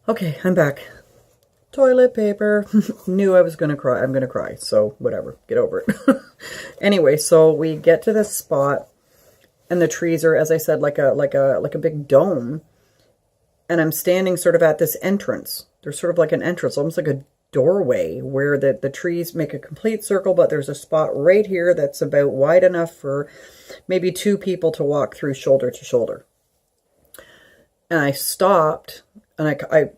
Okay, I'm back. Toilet paper. Knew I was going to cry. I'm going to cry. So whatever. Get over it. Anyway, so we get to this spot and the trees are, as I said, like a big dome. And I'm standing sort of at this entrance. There's sort of like an entrance, almost like a doorway where the trees make a complete circle, but there's a spot right here that's about wide enough for maybe two people to walk through shoulder to shoulder. And I stopped, and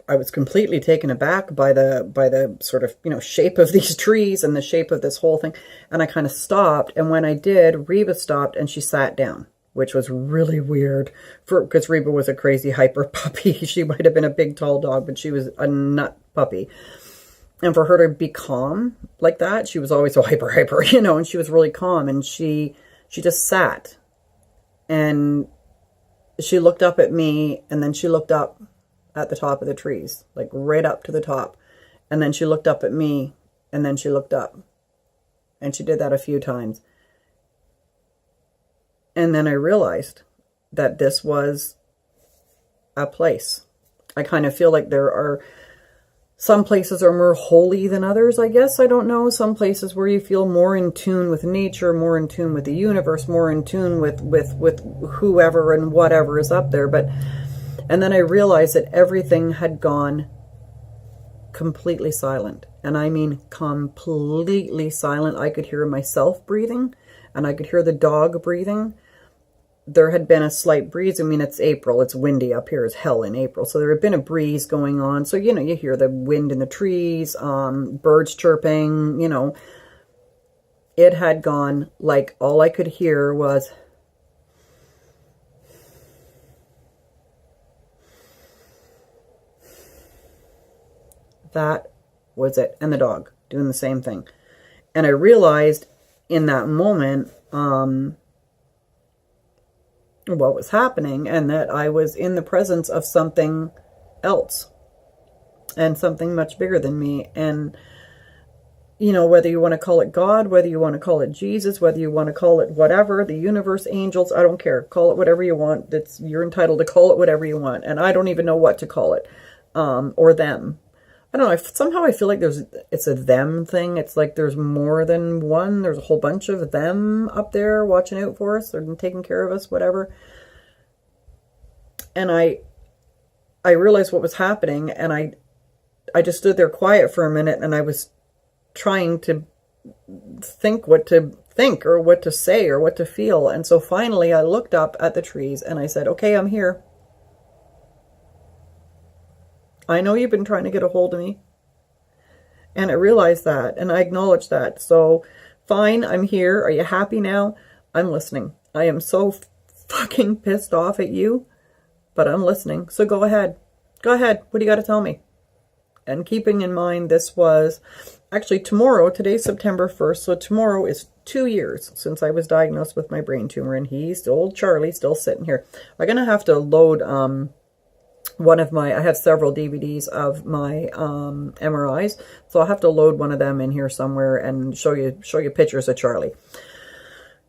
I was completely taken aback by the sort of, shape of these trees and the shape of this whole thing. And I kind of stopped, and when I did, Reba stopped and she sat down, which was really weird because Reba was a crazy hyper puppy. She might have been a big tall dog, but she was a nut puppy. And for her to be calm like that, she was always so hyper, and she was really calm, and she just sat, and she looked up at me, and then she looked up at the top of the trees, like right up to the top. And then she looked up at me, and then she looked up. And she did that a few times. And then I realized that this was a place. I kind of feel like there are some places are more holy than others, I guess. I don't know. Some places where you feel more in tune with nature, more in tune with the universe, more in tune with whoever and whatever is up there. And then I realized that everything had gone completely silent. And I mean completely silent. I could hear myself breathing, and I could hear the dog breathing. There had been a slight breeze. I mean, it's April. It's windy up here as hell in April. So there had been a breeze going on. So, you hear the wind in the trees, birds chirping, It had gone like all I could hear was... That was it. And the dog doing the same thing. And I realized in that moment... what was happening, and that I was in the presence of something else and something much bigger than me. And whether you want to call it God, whether you want to call it Jesus, whether you want to call it whatever, the universe, angels, I don't care, call it whatever you want. You're entitled to call it whatever you want, and I don't even know what to call it, or them. I don't know, somehow I feel like it's a them thing. It's like there's more than one. There's a whole bunch of them up there watching out for us or taking care of us, whatever. And I realized what was happening, and I just stood there quiet for a minute, and I was trying to think what to think or what to say or what to feel. And so finally I looked up at the trees and I said, okay, I'm here. I know you've been trying to get a hold of me. And I realized that, and I acknowledged that. So, fine, I'm here. Are you happy now? I'm listening. I am so fucking pissed off at you, but I'm listening. So go ahead. Go ahead. What do you got to tell me? And keeping in mind, this was actually tomorrow. Today's September 1st. So tomorrow is 2 years since I was diagnosed with my brain tumor. And old Charlie, still sitting here. I'm going to have to load... I have several DVDs of my MRIs, so I'll have to load one of them in here somewhere and show you pictures of Charlie.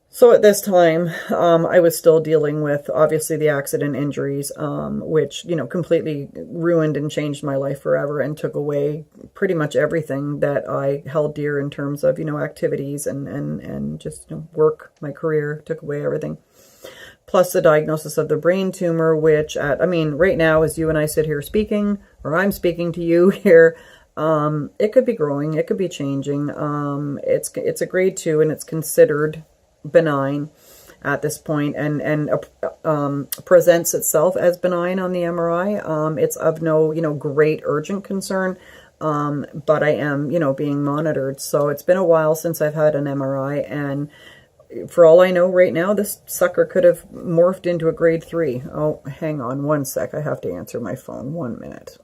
So at this time, I was still dealing with, obviously, the accident injuries, which, completely ruined and changed my life forever and took away pretty much everything that I held dear in terms of, activities and just work, my career, took away everything. Plus the diagnosis of the brain tumor, which right now, as you and I sit here speaking, or I'm speaking to you here, it could be growing, it could be changing. It's a grade 2, and it's considered benign at this point, and presents itself as benign on the MRI. It's of no, great urgent concern, but I am, being monitored. So it's been a while since I've had an MRI, and for all I know right now, this sucker could have morphed into a grade 3. Oh, hang on one sec. I have to answer my phone. 1 minute.